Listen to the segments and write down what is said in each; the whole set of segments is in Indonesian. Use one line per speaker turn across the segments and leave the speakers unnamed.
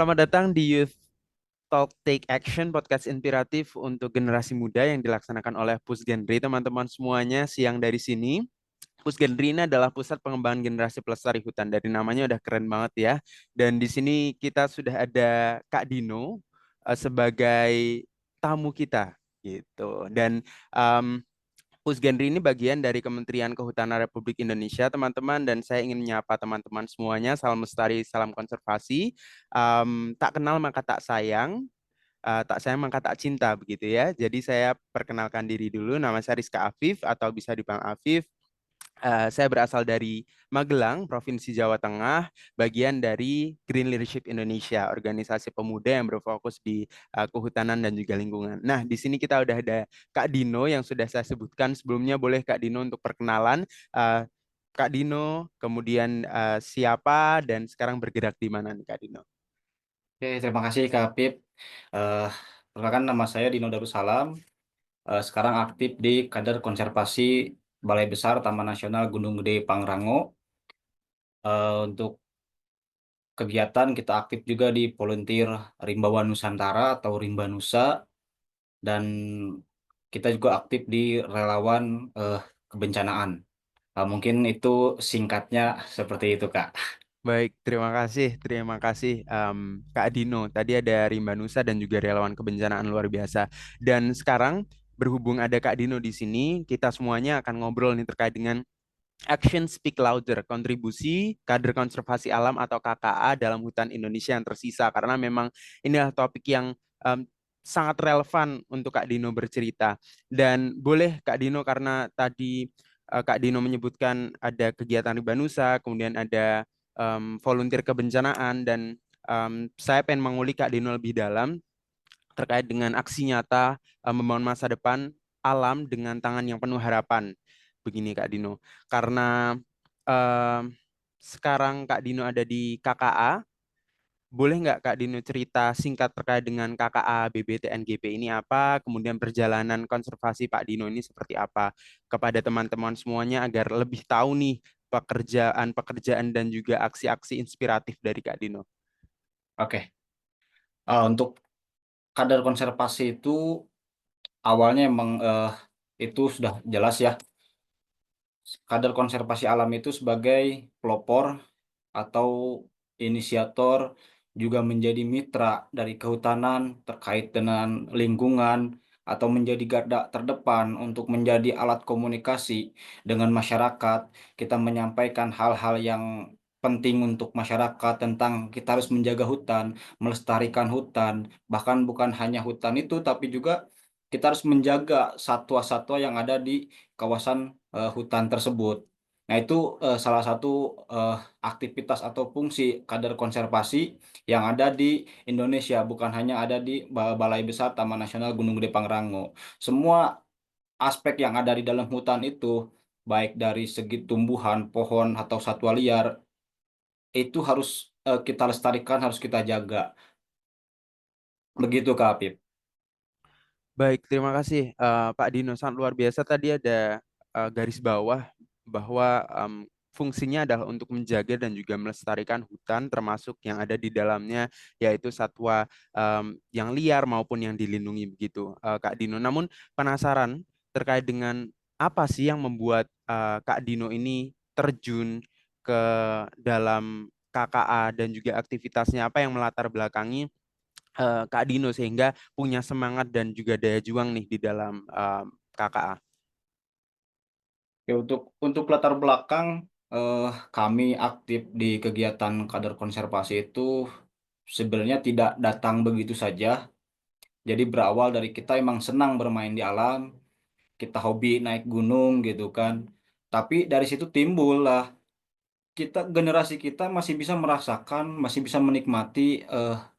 Selamat datang di Youth Talk Take Action, podcast inspiratif untuk generasi muda yang dilaksanakan oleh Pusgenri. Teman-teman semuanya, siang dari sini. Pusgenri ini adalah pusat pengembangan generasi pelestari hutan. Dari namanya udah keren banget ya. Dan di sini kita sudah ada Kak Dino sebagai tamu kita gitu. Dan em, Pusgenri ini bagian dari Kementerian Kehutanan Republik Indonesia, teman-teman, dan saya ingin menyapa teman-teman semuanya. Salam lestari, salam konservasi. Tak kenal maka tak sayang, tak sayang maka tak cinta, begitu ya. Jadi saya perkenalkan diri dulu, nama saya Rizka Afif atau bisa dipanggil Afif. Saya berasal dari Magelang, Provinsi Jawa Tengah, bagian dari Green Leadership Indonesia, organisasi pemuda yang berfokus di kehutanan dan juga lingkungan. Nah, di sini kita udah ada Kak Dino yang sudah saya sebutkan sebelumnya. Boleh Kak Dino untuk perkenalan. Kak Dino, kemudian siapa dan sekarang bergerak di mana nih Kak Dino?
Oke, terima kasih Kak Pip. Eh, Perkenalkan nama saya Dino Darussalam. Sekarang aktif di Kader Konservasi Balai Besar Taman Nasional Gunung Gede Pangrango. Untuk kegiatan kita aktif juga di volunteer Rimbawa Nusantara atau Rimba Nusa dan kita juga aktif di relawan kebencanaan. Mungkin itu singkatnya seperti itu Kak.
Baik, terima kasih Kak Dino. Tadi ada Rimba Nusa dan juga relawan kebencanaan luar biasa. Dan sekarang berhubung ada Kak Dino di sini, kita semuanya akan ngobrol nih terkait dengan Action Speak Louder, kontribusi kader konservasi alam atau KKA dalam hutan Indonesia yang tersisa. Karena memang inilah topik yang em, sangat relevan untuk Kak Dino bercerita. Dan boleh Kak Dino, karena tadi Kak Dino menyebutkan ada kegiatan Rimba Nusa, kemudian ada volunteer kebencanaan, dan saya pengen mengulik Kak Dino lebih dalam terkait dengan aksi nyata membangun masa depan alam dengan tangan yang penuh harapan. Begini Kak Dino, karena em, sekarang Kak Dino ada di KKA, boleh nggak Kak Dino cerita singkat terkait dengan KKA BBTNGP ini apa, kemudian perjalanan konservasi Pak Dino ini seperti apa kepada teman-teman semuanya agar lebih tahu nih pekerjaan-pekerjaan dan juga aksi-aksi inspiratif dari Kak Dino.
Oke. Untuk kader konservasi itu awalnya emang itu sudah jelas ya. Kader konservasi alam itu sebagai pelopor atau inisiator juga menjadi mitra dari kehutanan terkait dengan lingkungan atau menjadi garda terdepan untuk menjadi alat komunikasi dengan masyarakat. Kita menyampaikan hal-hal yang penting untuk masyarakat tentang kita harus menjaga hutan, melestarikan hutan, bahkan bukan hanya hutan itu tapi juga kita harus menjaga satwa-satwa yang ada di kawasan hutan tersebut. Nah, itu salah satu eh, aktivitas atau fungsi kader konservasi yang ada di Indonesia, bukan hanya ada di Balai Besar Taman Nasional Gunung Gede Pangrango. Semua aspek yang ada di dalam hutan itu, baik dari segi tumbuhan, pohon, atau satwa liar, itu harus kita lestarikan, harus kita jaga. Begitu, Kak Apip.
Baik, terima kasih Pak Dino. Sangat luar biasa tadi ada garis bawah bahwa fungsinya adalah untuk menjaga dan juga melestarikan hutan termasuk yang ada di dalamnya yaitu satwa yang liar maupun yang dilindungi begitu Kak Dino. Namun penasaran terkait dengan apa sih yang membuat Kak Dino ini terjun ke dalam KKA dan juga aktivitasnya, apa yang melatar belakangi Kak Dino sehingga punya semangat dan juga daya juang nih di dalam KKA.
Oke, untuk latar belakang eh, kami aktif di kegiatan kader konservasi itu sebenarnya tidak datang begitu saja. Jadi berawal dari kita emang senang bermain di alam, kita hobi naik gunung gitu kan. Tapi dari situ timbul lah generasi kita masih bisa merasakan, masih bisa menikmati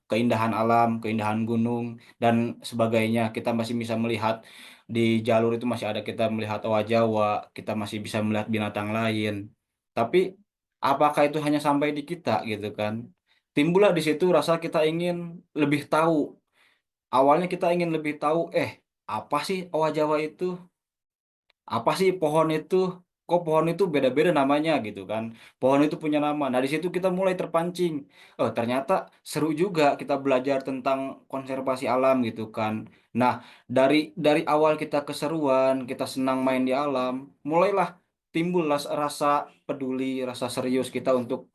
keindahan alam, keindahan gunung dan sebagainya. Kita masih bisa melihat di jalur itu masih ada kita melihat owa Jawa, kita masih bisa melihat binatang lain. Tapi apakah itu hanya sampai di kita gitu kan? Timbullah di situ rasa kita ingin lebih tahu. Awalnya kita ingin lebih tahu, apa sih owa Jawa itu? Apa sih pohon itu? kok pohon itu beda-beda namanya gitu kan. Pohon itu punya nama. Nah, di situ kita mulai terpancing. Oh, ternyata seru juga kita belajar tentang konservasi alam gitu kan. Nah, dari awal kita keseruan, kita senang main di alam, mulailah timbullah rasa peduli, rasa serius kita untuk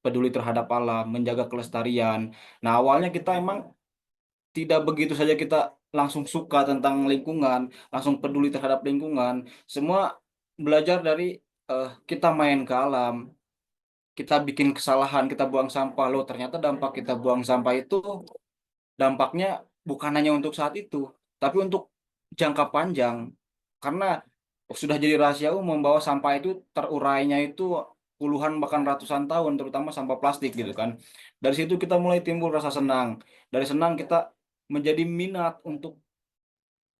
peduli terhadap alam, menjaga kelestarian. Nah, awalnya kita emang tidak begitu saja kita langsung suka tentang lingkungan, langsung peduli terhadap lingkungan. Semua belajar dari kita main ke alam, kita bikin kesalahan, kita buang sampah. Loh, ternyata dampak kita buang sampah itu dampaknya bukan hanya untuk saat itu, tapi untuk jangka panjang. Karena sudah jadi rahasia umum bahwa sampah itu terurainya itu puluhan bahkan ratusan tahun, terutama sampah plastik gitu kan. Dari situ kita mulai timbul rasa senang. Dari senang kita menjadi minat untuk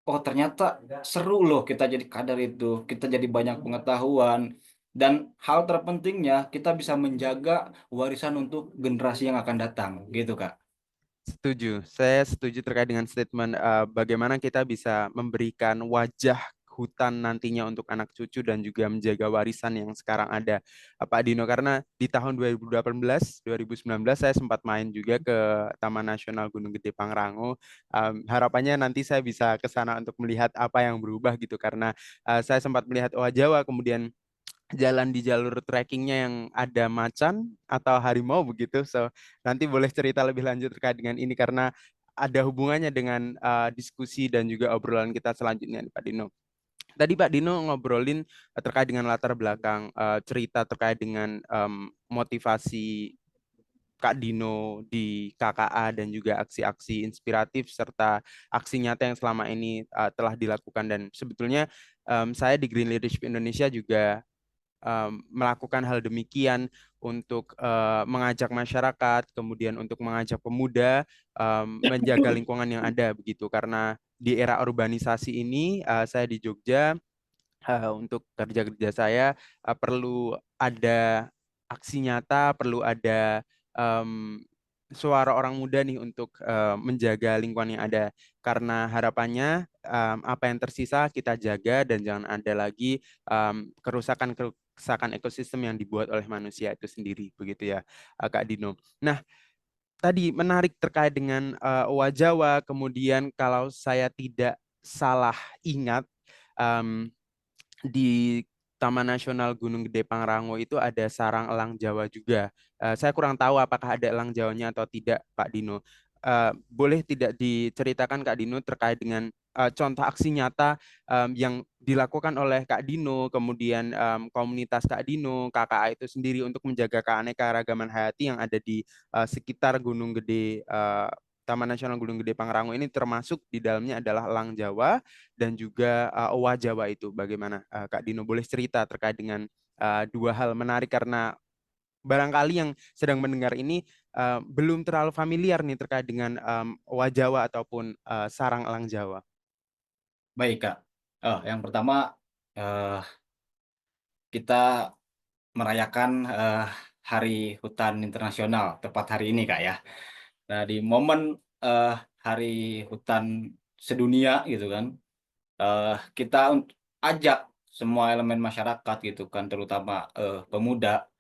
oh ternyata seru loh kita jadi kadar itu, kita jadi banyak pengetahuan dan hal terpentingnya kita bisa menjaga warisan untuk generasi yang akan datang gitu Kak.
Setuju, saya setuju terkait dengan statement bagaimana kita bisa memberikan wajah hutan nantinya untuk anak cucu dan juga menjaga warisan yang sekarang ada, Pak Dino. Karena di tahun 2018, 2019 saya sempat main juga ke Taman Nasional Gunung Gede Pangrango. Harapannya nanti saya bisa ke sana untuk melihat apa yang berubah gitu, karena saya sempat melihat owa Jawa, kemudian jalan di jalur trekkingnya yang ada macan atau harimau begitu. So, nanti boleh cerita lebih lanjut terkait dengan ini karena ada hubungannya dengan diskusi dan juga obrolan kita selanjutnya, Pak Dino. Tadi Pak Dino ngobrolin terkait dengan latar belakang cerita terkait dengan motivasi Kak Dino di KKA dan juga aksi-aksi inspiratif serta aksi nyata yang selama ini telah dilakukan, dan sebetulnya saya di Green Leadership Indonesia juga melakukan hal demikian untuk mengajak masyarakat, kemudian untuk mengajak pemuda menjaga lingkungan yang ada begitu. Karena di era urbanisasi ini, saya di Jogja, untuk kerja-kerja saya perlu ada aksi nyata, perlu ada em, suara orang muda nih untuk menjaga lingkungan yang ada. Karena harapannya apa yang tersisa kita jaga dan jangan ada lagi kerusakan ekosistem yang dibuat oleh manusia itu sendiri, begitu ya, Kak Dino. Nah, tadi menarik terkait dengan Owa Jawa, kemudian kalau saya tidak salah ingat, em, di Taman Nasional Gunung Gede Pangrango itu ada sarang elang Jawa juga. Saya kurang tahu apakah ada elang Jawanya atau tidak, Pak Dino. Boleh tidak diceritakan Kak Dino terkait dengan contoh aksi nyata yang dilakukan oleh Kak Dino, kemudian komunitas Kak Dino, KKA itu sendiri untuk menjaga keanekaragaman hayati yang ada di sekitar Gunung Gede, Taman Nasional Gunung Gede Pangrango ini, termasuk di dalamnya adalah elang Jawa dan juga owa Jawa itu. Bagaimana Kak Dino boleh cerita terkait dengan dua hal menarik, karena barangkali yang sedang mendengar ini belum terlalu familiar nih terkait dengan owa Jawa ataupun sarang elang Jawa.
Baik Kak. Yang pertama eh, kita merayakan Hari Hutan Internasional tepat hari ini Kak ya. Nah, di momen eh, Hari Hutan Sedunia gitu kan, eh, kita ajak semua elemen masyarakat gitu kan, terutama pemuda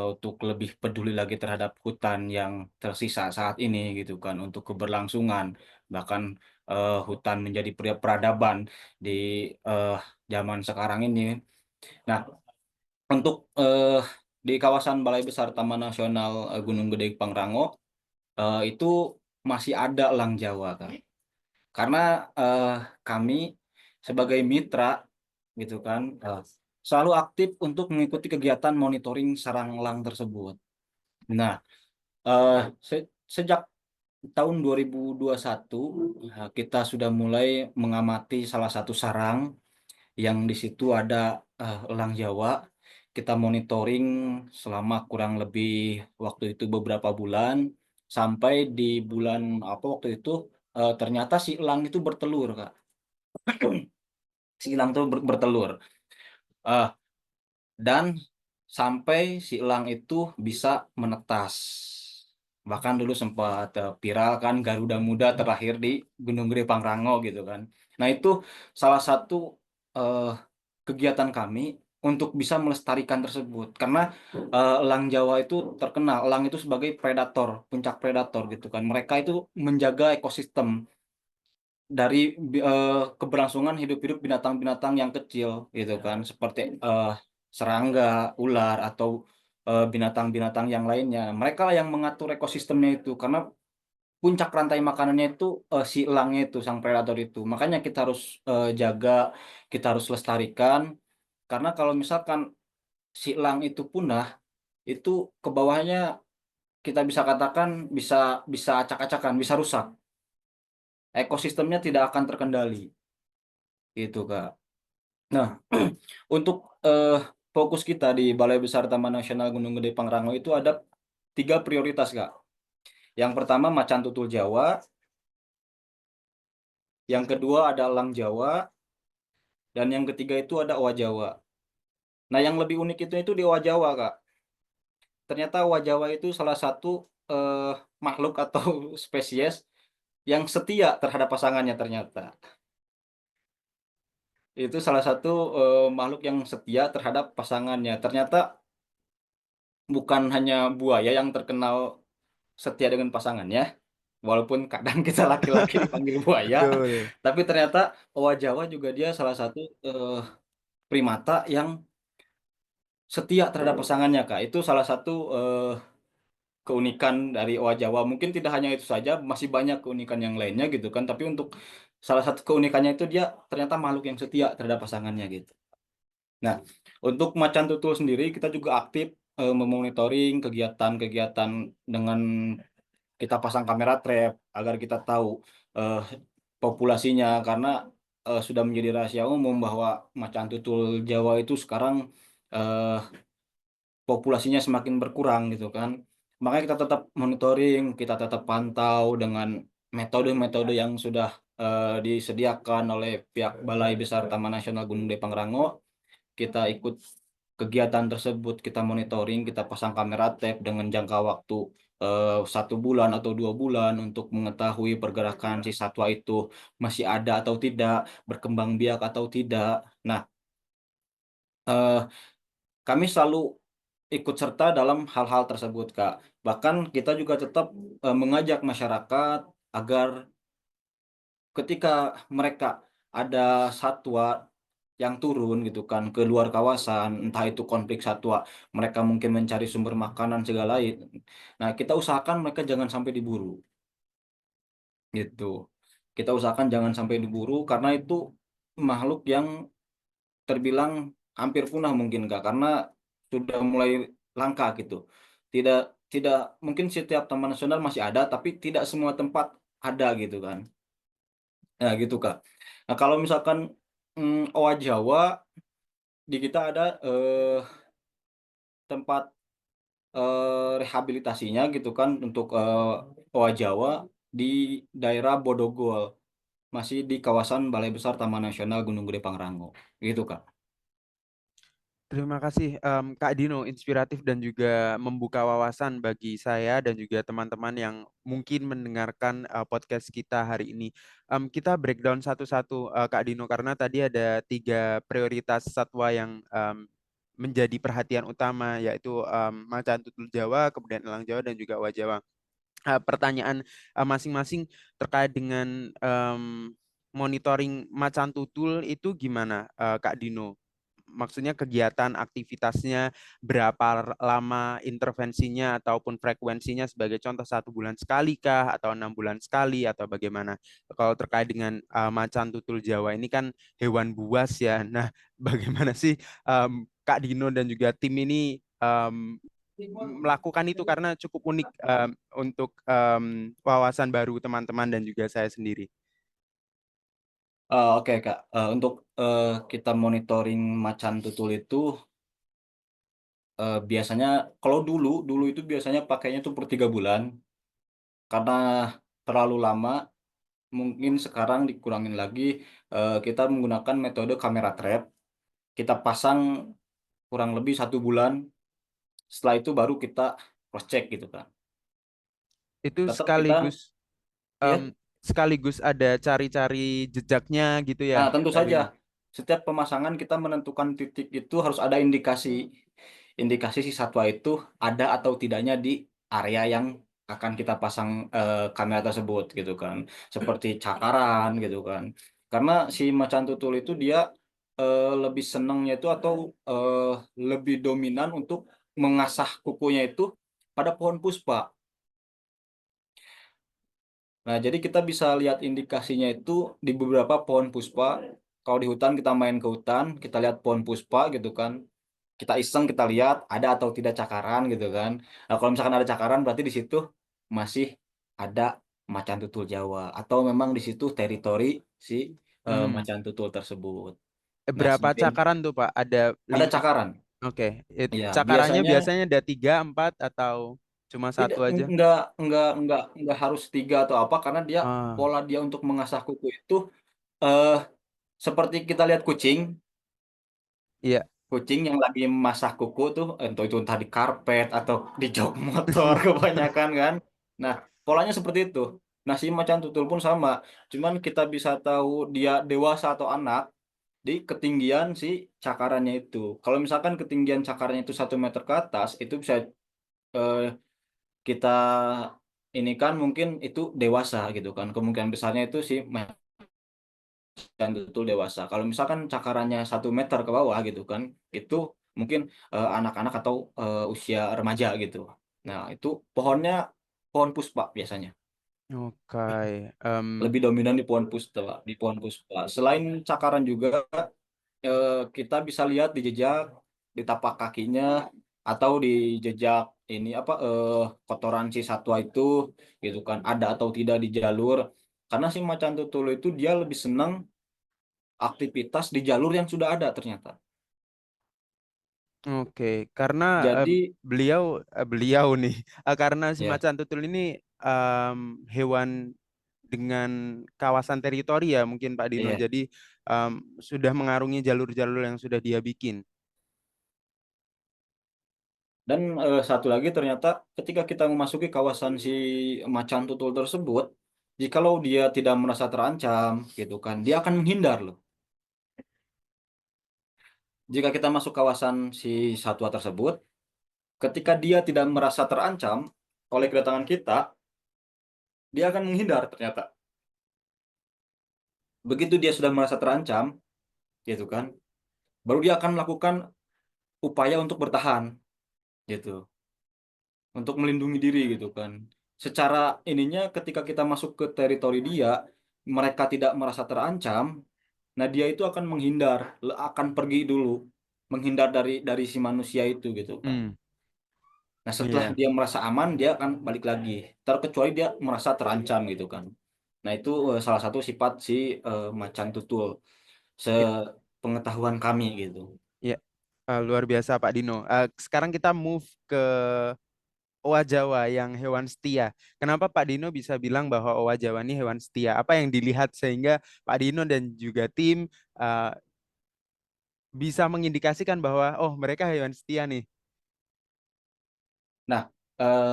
untuk lebih peduli lagi terhadap hutan yang tersisa saat ini gitu kan, untuk keberlangsungan, bahkan hutan menjadi peradaban di eh, zaman sekarang ini. Nah, untuk di kawasan Balai Besar Taman Nasional Gunung Gede Pangrango itu masih ada elang Jawa kan. Karena eh, kami sebagai mitra gitu kan selalu aktif untuk mengikuti kegiatan monitoring sarang elang tersebut. Nah, eh, sejak tahun 2021 kita sudah mulai mengamati salah satu sarang yang di situ ada elang Jawa. Kita monitoring selama kurang lebih waktu itu beberapa bulan sampai di bulan apa waktu itu ternyata si elang itu bertelur, Kak. Si elang itu bertelur. Eh, dan sampai si elang itu bisa menetas. Bahkan dulu sempat viral kan Garuda Muda terakhir di Gunung Gede Pangrango gitu kan. Nah, itu salah satu eh, kegiatan kami untuk bisa melestarikan tersebut. Karena elang Jawa itu terkenal, elang itu sebagai predator, puncak predator gitu kan. Mereka itu menjaga ekosistem dari keberlangsungan hidup-hidup binatang-binatang yang kecil gitu kan, seperti serangga, ular atau binatang-binatang yang lainnya. Mereka lah yang mengatur ekosistemnya itu karena puncak rantai makanannya itu si elangnya itu, sang predator itu. Makanya kita harus jaga, kita harus lestarikan karena kalau misalkan si elang itu punah, itu ke bawahnya kita bisa katakan bisa bisa acak-acakan, bisa rusak. Ekosistemnya tidak akan terkendali, gitu Kak. Nah, untuk eh, fokus kita di Balai Besar Taman Nasional Gunung Gede Pangrango itu ada 3 prioritas, Kak. Yang pertama macan tutul Jawa, yang kedua ada elang Jawa, dan yang ketiga itu ada owa Jawa. Nah, yang lebih unik itu di owa Jawa, Kak. Ternyata owa Jawa itu salah satu eh, makhluk atau spesies yang setia terhadap pasangannya ternyata. Itu salah satu makhluk yang setia terhadap pasangannya. Ternyata bukan hanya buaya yang terkenal setia dengan pasangannya, walaupun kadang kita laki-laki dipanggil buaya,
Betul.
tapi ternyata owa Jawa juga dia salah satu primata yang setia terhadap pasangannya, Kak. Itu salah satu keunikan dari owa Jawa. Mungkin tidak hanya itu saja, masih banyak keunikan yang lainnya gitu kan. Tapi untuk salah satu keunikannya itu dia ternyata makhluk yang setia terhadap pasangannya gitu. Nah, untuk macan tutul sendiri kita juga aktif memonitoring kegiatan-kegiatan dengan kita pasang kamera trap agar kita tahu eh, populasinya karena sudah menjadi rahasia umum bahwa macan tutul Jawa itu sekarang eh, populasinya semakin berkurang gitu kan. Makanya kita tetap monitoring, kita tetap pantau dengan metode-metode yang sudah disediakan oleh pihak Balai Besar Taman Nasional Gunung Gede Pangrango. Kita ikut kegiatan tersebut, kita monitoring, kita pasang kamera trap dengan jangka waktu 1 bulan atau 2 bulan untuk mengetahui pergerakan si satwa itu masih ada atau tidak, berkembang biak atau tidak. Nah, eh, kami selalu ikut serta dalam hal-hal tersebut, Kak. Bahkan kita juga tetap mengajak masyarakat agar ketika mereka ada satwa yang turun gitu kan ke luar kawasan, entah itu konflik satwa, mereka mungkin mencari sumber makanan segala lain. Nah, kita usahakan mereka jangan sampai diburu, gitu. Kita usahakan jangan sampai diburu karena itu makhluk yang terbilang hampir punah mungkin Kak, karena sudah mulai langka gitu. Tidak tidak mungkin setiap taman nasional masih ada, tapi tidak semua tempat ada gitu kan. Nah, gitu Kak. Nah, kalau misalkan owa Jawa di kita ada tempat rehabilitasinya gitu kan untuk owa Jawa di daerah Bodogol, masih di kawasan Balai Besar Taman Nasional Gunung Gede Pangrango. Gitu, Kak.
Terima kasih Kak Dino, inspiratif dan juga membuka wawasan bagi saya dan juga teman-teman yang mungkin mendengarkan podcast kita hari ini. Kita breakdown satu-satu Kak Dino karena tadi ada 3 prioritas satwa yang menjadi perhatian utama yaitu macan tutul Jawa, kemudian elang Jawa dan juga owa Jawa. Pertanyaan masing-masing terkait dengan monitoring macan tutul itu gimana Kak Dino? Maksudnya kegiatan aktivitasnya berapa lama intervensinya ataupun frekuensinya sebagai contoh 1 bulan sekali kah atau 6 bulan sekali atau bagaimana? Kalau terkait dengan macan tutul Jawa ini kan hewan buas ya. Nah, bagaimana sih Kak Dino dan juga tim ini melakukan itu karena cukup unik untuk wawasan baru teman-teman dan juga saya sendiri.
Oke, Kak. Untuk kita monitoring macan tutul itu biasanya kalau dulu dulu itu biasanya pakainya tuh per 3 bulan karena terlalu lama. Mungkin sekarang dikurangin lagi. Kita menggunakan metode kamera trap. Kita pasang kurang lebih 1 bulan. Setelah itu baru kita cross check gitu kan.
Itu
Tetap kita
em,
ya.
sekaligus ada cari-cari jejaknya gitu ya,
Nah, tentu
Kak
saja.
Dino.
Setiap pemasangan kita menentukan titik itu harus ada indikasi. Indikasi si satwa itu ada atau tidaknya di area yang akan kita pasang kamera tersebut gitu kan. Seperti cakaran gitu kan. Karena si macan tutul itu dia lebih senangnya itu atau eh, lebih dominan untuk mengasah kukunya itu pada pohon puspa. Nah, jadi kita bisa lihat indikasinya itu di beberapa pohon puspa. Kalau di hutan kita main ke hutan, kita lihat pohon puspa gitu kan. Kita iseng kita lihat ada atau tidak cakaran gitu kan. Nah, kalau misalkan ada cakaran berarti di situ masih ada macan tutul Jawa atau memang di situ teritori si
Hmm.
macan tutul tersebut. Nah,
Berapa
selain
cakaran tuh Pak? Ada
ada
lima.
cakaran.
Oke.
Ya,
Cakarannya
biasanya
biasanya ada tiga, empat, atau cuma
tidak
satu aja?
enggak harus tiga atau apa karena dia
Ah,
pola dia untuk mengasah kuku itu eh seperti kita lihat kucing.
iya.
Kucing yang lagi masak kuku tuh entah di karpet atau di jok motor kebanyakan kan. Nah, polanya seperti itu. Nah, si macan tutul pun sama. Cuman kita bisa tahu dia dewasa atau anak di ketinggian si cakarannya itu. Kalau misalkan ketinggian cakarannya itu 1 meter ke atas, itu bisa eh, kita ini kan mungkin itu dewasa gitu kan. Kemungkinan besarnya itu si dan betul dewasa. Kalau misalkan cakarannya 1 meter ke bawah gitu kan, itu mungkin anak-anak atau usia remaja gitu. Nah, itu pohonnya pohon puspa biasanya.
Oke.
Lebih dominan di pohon puspa, di pohon puspa. Selain cakaran juga kita bisa lihat di jejak, di tapak kakinya atau di jejak ini apa kotoran si satwa itu gitu kan ada atau tidak di jalur. Karena si macan tutul itu dia lebih senang aktivitas di jalur yang sudah ada ternyata.
Oke, karena
Jadi
beliau nih, karena si
ya,
macan tutul ini hewan dengan kawasan teritori ya mungkin Pak Dino.
iya.
Jadi em, sudah mengarungi jalur-jalur yang sudah dia bikin.
Dan satu lagi ternyata ketika kita memasuki kawasan si macan tutul tersebut, jikalau dia tidak merasa terancam, gitu kan, dia akan menghindar loh. Jika kita masuk kawasan si satwa tersebut, ketika dia tidak merasa terancam oleh kedatangan kita, dia akan menghindar ternyata. Begitu dia sudah merasa terancam, gitu kan, baru dia akan melakukan upaya untuk bertahan, gitu. Untuk melindungi diri gitu kan. Secara ininya ketika kita masuk ke teritori dia, mereka tidak merasa terancam, nah dia itu akan menghindar, akan pergi dulu, menghindar dari si manusia itu gitu kan.
Hmm,
Nah setelah
iya,
dia merasa aman, dia akan balik lagi. Terkecuali dia merasa terancam gitu kan. Nah itu salah satu sifat si macan tutul,
iya,
sepengetahuan kami gitu.
iya. Luar biasa Pak Dino. Sekarang kita move ke owa Jawa yang hewan setia. Kenapa Pak Dino bisa bilang bahwa owa Jawa ini hewan setia? Apa yang dilihat sehingga Pak Dino dan juga tim uh, bisa mengindikasikan bahwa oh mereka hewan setia nih?
Nah, eh,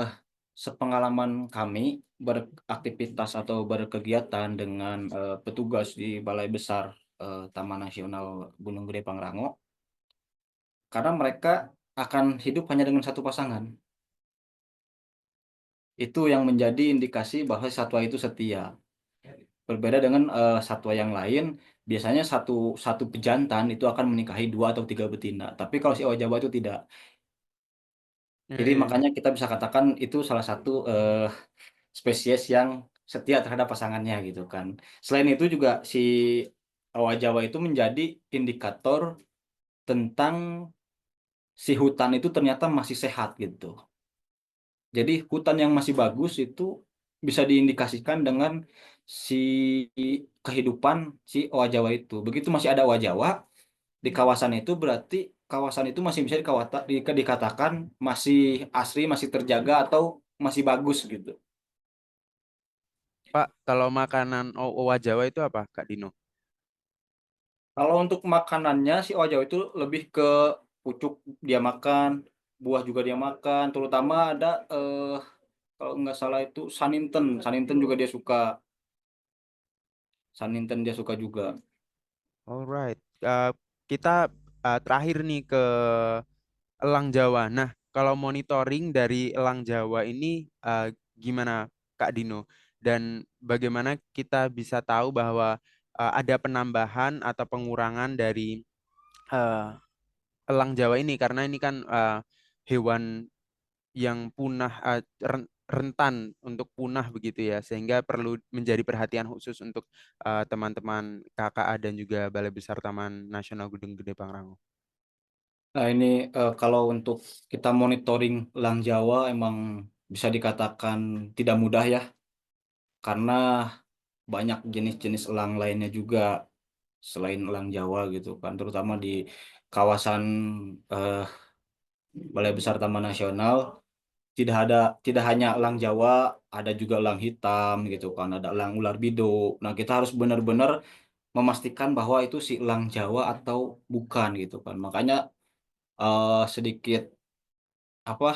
sepengalaman kami beraktivitas atau berkegiatan dengan petugas di Balai Besar Taman Nasional Gunung Gede Pangrango, karena mereka akan hidup hanya dengan satu pasangan. Itu yang menjadi indikasi bahwa satwa itu setia. Berbeda dengan satwa yang lain, biasanya satu satu pejantan itu akan menikahi 2 atau 3 betina. Tapi kalau si owa Jawa itu tidak. Jadi
Eh,
makanya kita bisa katakan itu salah satu spesies yang setia terhadap pasangannya gitu kan. Selain itu juga si owa Jawa itu menjadi indikator tentang si hutan itu ternyata masih sehat gitu. Jadi hutan yang masih bagus itu bisa diindikasikan dengan si kehidupan si owa Jawa itu. Begitu masih ada owa Jawa di kawasan itu berarti kawasan itu masih bisa dikatakan masih asri, masih terjaga atau masih bagus gitu.
Pak, kalau makanan owa Jawa itu apa, Kak Dino?
Kalau untuk makanannya si ojo itu lebih ke pucuk dia makan, buah juga dia makan, terutama ada kalau nggak salah itu saninten, saninten juga dia suka, saninten dia suka juga.
Alright. Kita terakhir nih ke Elang Jawa. Nah, kalau monitoring dari Elang Jawa ini gimana Kak Dino? Dan bagaimana kita bisa tahu bahwa ada penambahan atau pengurangan dari eh, elang Jawa ini? Karena ini kan hewan yang punah, rentan untuk punah begitu ya, sehingga perlu menjadi perhatian khusus untuk teman-teman KKA dan juga Balai Besar Taman Nasional Gunung Gede Pangrango.
Nah, ini kalau untuk kita monitoring elang Jawa emang bisa dikatakan tidak mudah ya, karena banyak jenis-jenis elang lainnya juga selain elang Jawa gitu kan, terutama di kawasan eh, Balai Besar Taman Nasional tidak ada tidak hanya elang Jawa, ada juga elang hitam gitu kan, ada elang ular biduk. Nah, kita harus benar-benar memastikan bahwa itu si elang Jawa atau bukan gitu kan. Makanya sedikit apa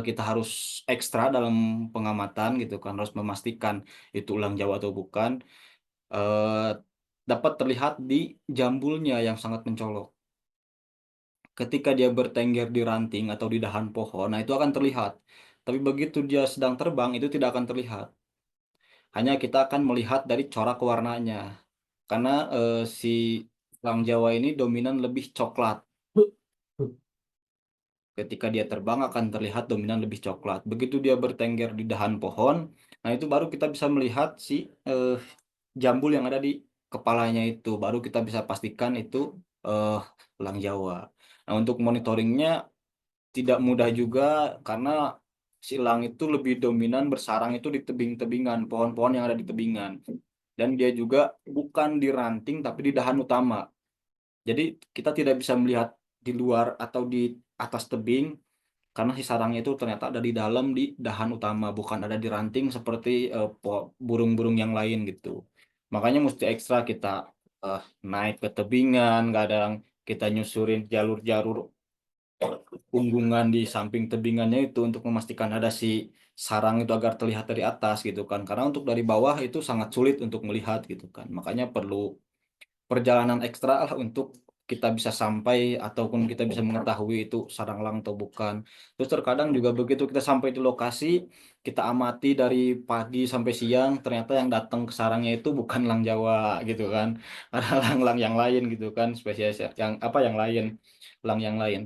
kita harus ekstra dalam pengamatan gitu kan, harus memastikan itu ulang Jawa atau bukan. eh, Dapat terlihat di jambulnya yang sangat mencolok. Ketika dia bertengger di ranting atau di dahan pohon, nah itu akan terlihat. Tapi begitu dia sedang terbang, itu tidak akan terlihat. Hanya kita akan melihat dari corak warnanya. Karena si elang Jawa ini dominan lebih coklat. Ketika dia terbang akan terlihat dominan lebih coklat. Begitu dia bertengger di dahan pohon, nah itu baru kita bisa melihat si eh, jambul yang ada di kepalanya itu. Baru kita bisa pastikan itu eh, elang Jawa. Nah, untuk monitoringnya tidak mudah juga karena si elang itu lebih dominan bersarang itu di tebing-tebingan, pohon-pohon yang ada di tebingan. Dan dia juga bukan di ranting tapi di dahan utama. Jadi kita tidak bisa melihat di luar atau di atas tebing karena si sarangnya itu ternyata ada di dalam di dahan utama, bukan ada di ranting seperti burung-burung yang lain gitu. Makanya mesti ekstra kita eh, naik ke tebingan, kadang kita nyusurin jalur-jalur unggungan di samping tebingannya itu untuk memastikan ada si sarang itu agar terlihat dari atas gitu kan. Karena untuk dari bawah itu sangat sulit untuk melihat gitu kan. Makanya perlu perjalanan ekstra lah untuk kita bisa sampai ataupun kita bisa mengetahui itu sarang elang atau bukan. Terus terkadang juga begitu kita sampai di lokasi, kita amati dari pagi sampai siang, ternyata yang datang ke sarangnya itu bukan elang Jawa gitu kan. Ada elang-elang yang lain gitu kan, spesies yang apa yang lain, elang yang lain.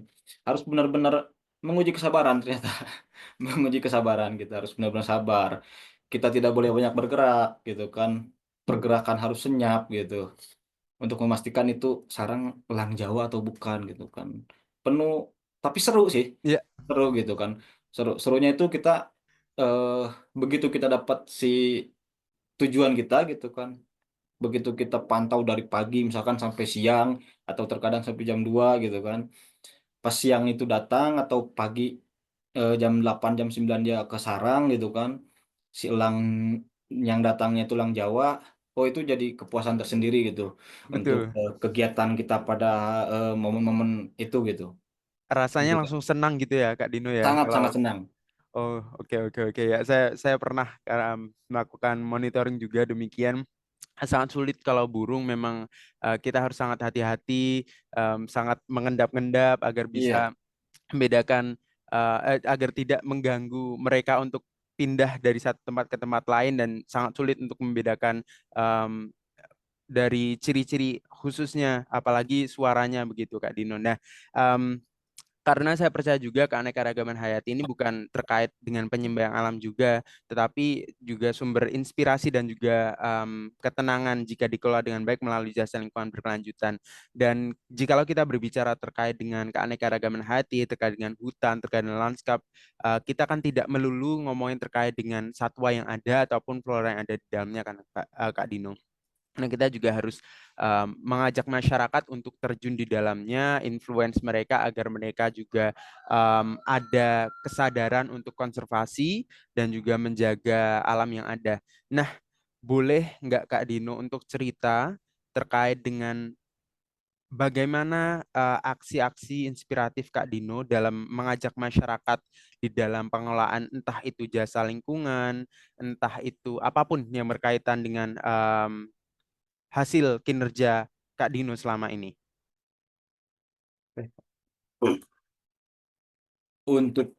Harus benar-benar menguji kesabaran ternyata. Menguji kesabaran kita harus benar-benar sabar. Kita tidak boleh banyak bergerak gitu kan. Pergerakan harus senyap gitu untuk memastikan itu sarang elang Jawa atau bukan gitu kan. Penuh tapi seru sih,
Ya,
seru gitu kan. Serunya itu kita eh, begitu kita dapat si tujuan kita gitu kan. Begitu kita pantau dari pagi misalkan sampai siang atau terkadang sampai jam 2 gitu kan. Pas siang itu datang atau pagi jam 8 jam 9 dia ke sarang gitu kan. Si elang yang datangnya itu elang Jawa, oh itu jadi kepuasan tersendiri gitu untuk
betul.
kegiatan kita pada momen-momen itu gitu.
Rasanya
Gitu, Kak.
langsung senang gitu ya Kak Dino ya. Kalau
Sangat-sangat senang.
oh, oke, oke, oke ya, saya pernah melakukan monitoring juga demikian. Sangat sulit kalau burung, memang kita harus sangat hati-hati, sangat mengendap-endap agar bisa
Iya,
membedakan, agar tidak mengganggu mereka untuk pindah dari satu tempat ke tempat lain, dan sangat sulit untuk membedakan em, dari ciri-ciri khususnya, apalagi suaranya begitu Kak Dino. Nah, em, karena saya percaya juga keanekaragaman hayati ini bukan terkait dengan penyembelihan alam juga, tetapi juga sumber inspirasi dan juga ketenangan jika dikelola dengan baik melalui jasa lingkungan berkelanjutan. Dan jikalau kita berbicara terkait dengan keanekaragaman hayati, terkait dengan hutan, terkait dengan lanskap, kita kan tidak melulu ngomongin terkait dengan satwa yang ada ataupun flora yang ada di dalamnya kan, Kak Dino. Nah, kita juga harus mengajak masyarakat untuk terjun di dalamnya, influence mereka agar mereka juga ada kesadaran untuk konservasi dan juga menjaga alam yang ada. Nah, boleh nggak Kak Dino untuk cerita terkait dengan bagaimana aksi-aksi inspiratif Kak Dino dalam mengajak masyarakat di dalam pengelolaan entah itu jasa lingkungan, entah itu apapun yang berkaitan dengan hasil kinerja Kak Dino selama ini?
Untuk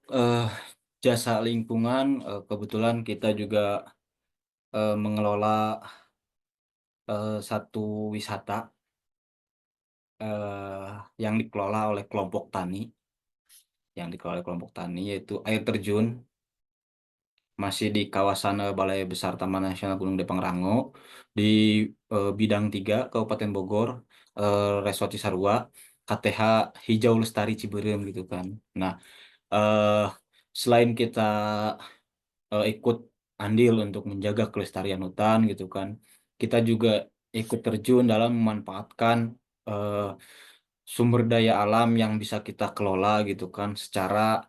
jasa lingkungan, kebetulan kita juga mengelola satu wisata yang dikelola oleh kelompok tani, yaitu air terjun, masih di kawasan Balai Besar Taman Nasional Gunung Depung Rango di Bidang 3 Kabupaten Bogor, Resort Cisarua, KTH Hijau Lestari Ciberem gitu kan. Nah, eh selain kita ikut andil untuk menjaga kelestarian hutan gitu kan, kita juga ikut terjun dalam memanfaatkan eh, sumber daya alam yang bisa kita kelola gitu kan secara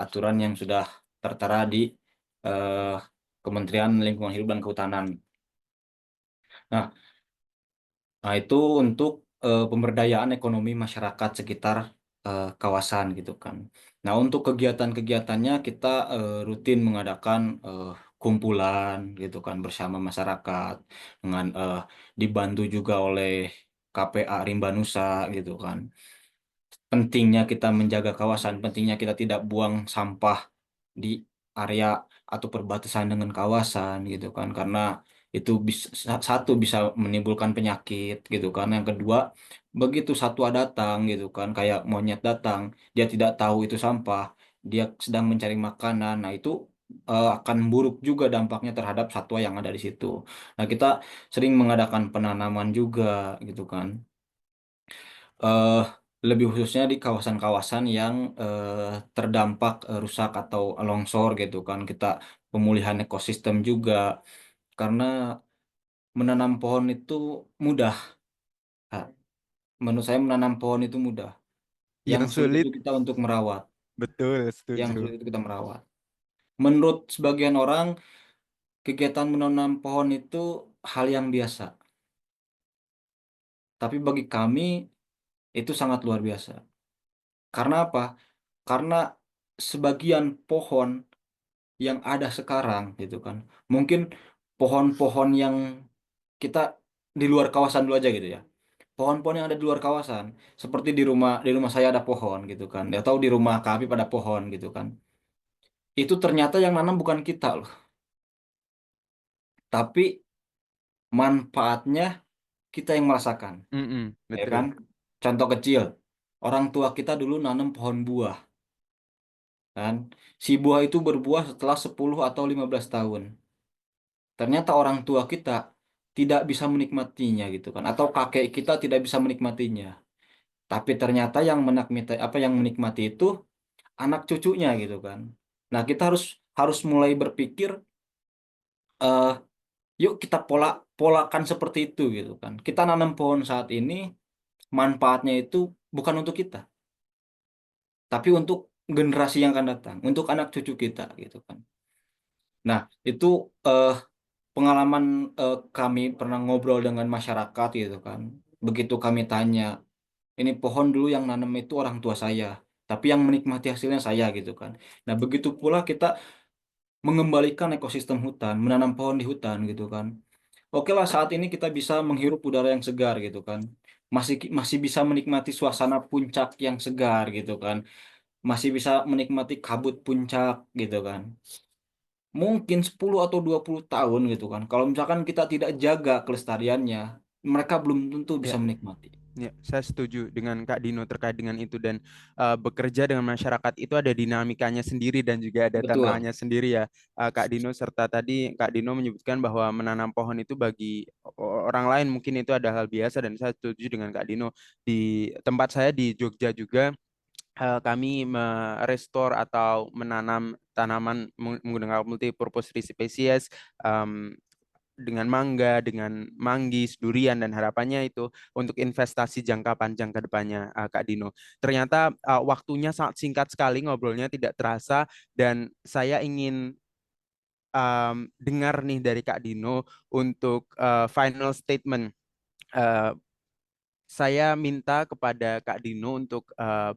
aturan yang sudah tertera di eh, Kementerian Lingkungan Hidup dan Kehutanan. Nah, itu untuk pemberdayaan ekonomi masyarakat sekitar kawasan gitu kan. Nah, untuk kegiatan-kegiatannya kita rutin mengadakan kumpulan gitu kan bersama masyarakat dengan dibantu juga oleh KPA Rimba Nusa gitu kan. Pentingnya kita menjaga kawasan, pentingnya kita tidak buang sampah di area atau perbatasan dengan kawasan gitu kan, karena itu bisa satu bisa menimbulkan penyakit gitu kan, yang kedua begitu satwa datang gitu kan kayak monyet datang, dia tidak tahu itu sampah, dia sedang mencari makanan, nah itu akan buruk juga dampaknya terhadap satwa yang ada di situ. Nah, kita sering mengadakan penanaman juga gitu kan, eh lebih khususnya di kawasan-kawasan yang terdampak rusak atau longsor gitu kan. Kita pemulihan ekosistem juga karena menanam pohon itu mudah. Kak. Menurut saya menanam pohon itu mudah. Yang
Yang
sulit
sulit,
itu kita untuk merawat.
betul,
Yang
setuju.
sulit itu kita merawat. Menurut sebagian orang, kegiatan menanam pohon itu hal yang biasa. Tapi bagi kami itu sangat luar biasa. Karena apa? Karena sebagian pohon yang ada sekarang gitu kan. Mungkin pohon-pohon yang kita di luar kawasan dulu aja gitu ya. Pohon-pohon yang ada di luar kawasan, seperti di rumah saya ada pohon gitu kan. Atau di rumah kami pada pohon gitu kan. Itu ternyata yang nanam bukan kita loh, tapi manfaatnya kita yang merasakan,
Mm-mm,
ya kan?
betul.
Contoh kecil, orang tua kita dulu nanam pohon buah, kan? Si buah itu berbuah setelah 10 atau 15 tahun. Ternyata orang tua kita tidak bisa menikmatinya gitu kan, atau kakek kita tidak bisa menikmatinya, tapi ternyata yang menikmati itu anak cucunya gitu kan. Nah, kita harus harus mulai berpikir, eh yuk kita polakan seperti itu gitu kan. Kita nanam pohon saat ini, manfaatnya itu bukan untuk kita, tapi untuk generasi yang akan datang, untuk anak cucu kita gitu kan. Nah, itu eh, pengalaman kami pernah ngobrol dengan masyarakat gitu kan. Begitu kami tanya, ini pohon dulu yang nanam itu orang tua saya, tapi yang menikmati hasilnya saya gitu kan. Nah, begitu pula kita mengembalikan ekosistem hutan, menanam pohon di hutan gitu kan. Oke lah, saat ini kita bisa menghirup udara yang segar gitu kan. Masih masih bisa menikmati suasana puncak yang segar gitu kan. Masih bisa menikmati kabut puncak gitu kan. Mungkin 10 atau 20 tahun gitu kan. Kalau misalkan kita tidak jaga kelestariannya, mereka belum tentu bisa
Ya,
menikmati.
ya, saya setuju dengan Kak Dino terkait dengan itu dan bekerja dengan masyarakat itu ada dinamikanya sendiri dan juga ada
Betul.
tantangannya sendiri ya, Kak Dino, serta tadi Kak Dino menyebutkan bahwa menanam pohon itu bagi orang lain mungkin itu ada hal biasa dan saya setuju dengan Kak Dino. Di tempat saya di Jogja juga kami merestore atau menanam tanaman menggunakan multi-purpose species, em, dengan mangga, dengan manggis, durian, dan harapannya itu untuk investasi jangka panjang ke depannya, Kak Dino. Ternyata waktunya sangat singkat sekali, ngobrolnya tidak terasa, dan saya ingin dengar nih dari Kak Dino untuk final statement. Eh, saya minta kepada Kak Dino untuk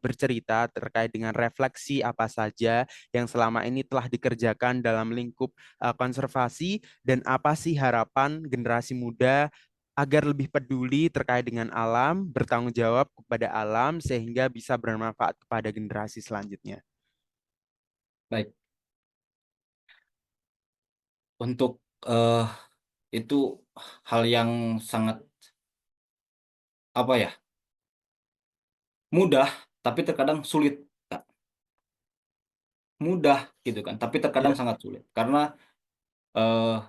bercerita terkait dengan refleksi apa saja yang selama ini telah dikerjakan dalam lingkup konservasi dan apa sih harapan generasi muda agar lebih peduli terkait dengan alam, bertanggung jawab kepada alam sehingga bisa bermanfaat kepada generasi selanjutnya.
Baik, untuk eh, itu hal yang sangat apa ya, mudah tapi terkadang sulit, Kak. Mudah gitu kan, tapi terkadang
Iya,
sangat sulit karena eh,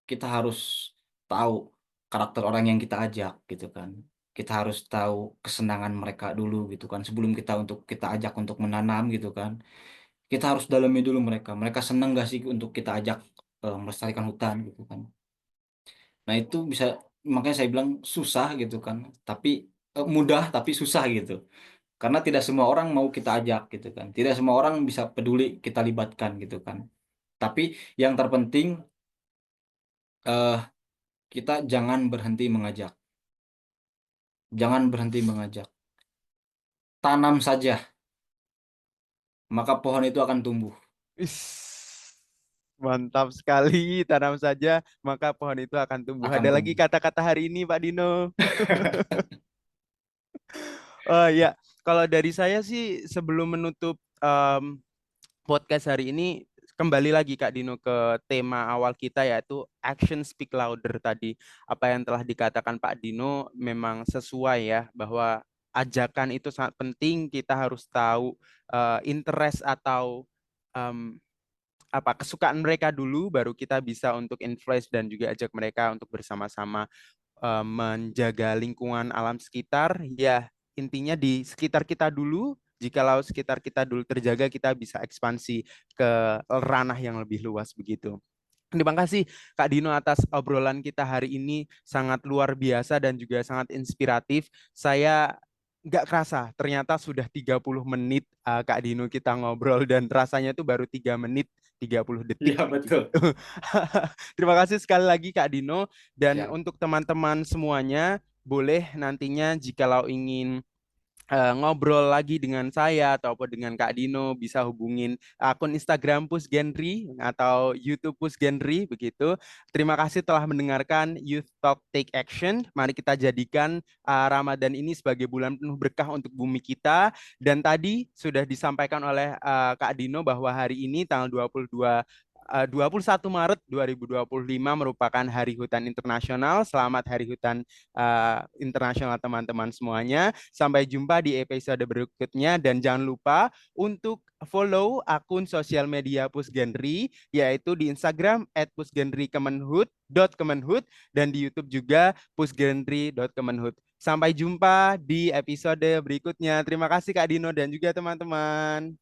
kita harus tahu karakter orang yang kita ajak gitu kan. Kita harus tahu kesenangan mereka dulu gitu kan sebelum kita ajak untuk menanam gitu kan. Kita harus dalami dulu mereka. Mereka senang gak sih untuk kita ajak melestarikan hutan gitu kan. Nah, itu bisa, makanya saya bilang susah gitu kan. Tapi mudah tapi susah gitu. Karena tidak semua orang mau kita ajak gitu kan. Tidak semua orang bisa peduli kita libatkan gitu kan. Tapi yang terpenting eh, kita jangan berhenti mengajak. Jangan berhenti mengajak. Tanam saja, maka pohon itu akan tumbuh.
is, mantap sekali. Tanam saja, maka pohon itu akan tumbuh.
Akan
Ada lagi
tumbuh.
kata-kata hari ini, Pak Dino? Oh ya, kalau dari saya sih sebelum menutup podcast hari ini, kembali lagi Kak Dino ke tema awal kita yaitu action speak louder tadi. Apa yang telah dikatakan Pak Dino memang sesuai ya, bahwa ajakan itu sangat penting. Kita harus tahu interest atau em, apa kesukaan mereka dulu, baru kita bisa untuk influence dan juga ajak mereka untuk bersama-sama menjaga lingkungan alam sekitar. Ya, intinya di sekitar kita dulu. Jikalau sekitar kita dulu terjaga, kita bisa ekspansi ke ranah yang lebih luas begitu. Terima kasih Kak Dino atas obrolan kita hari ini, sangat luar biasa dan juga sangat inspiratif. Saya nggak kerasa ternyata sudah 30 menit Kak Dino kita ngobrol, dan rasanya itu baru 3 menit 30 detik
Iya,
begitu.
betul.
Terima kasih sekali lagi Kak Dino, dan
Siap.
untuk teman-teman semuanya boleh nantinya jikalau ingin ngobrol lagi dengan saya ataupun dengan Kak Dino, bisa hubungin akun Instagram Pusgenri atau YouTube Pusgenri begitu. Terima kasih telah mendengarkan Youth Talk Take Action. Mari kita jadikan Ramadan ini sebagai bulan penuh berkah untuk bumi kita. Dan tadi sudah disampaikan oleh Kak Dino bahwa hari ini tanggal 21 Maret 2025 merupakan Hari Hutan Internasional. Selamat Hari Hutan Internasional teman-teman semuanya. Sampai jumpa di episode berikutnya, dan jangan lupa untuk follow akun sosial media Pusgenri, yaitu di Instagram @pusgenrikemenhud.kemenhud dan di YouTube juga pusgenri.kemenhud. Sampai jumpa di episode berikutnya. Terima kasih Kak Dino dan juga teman-teman.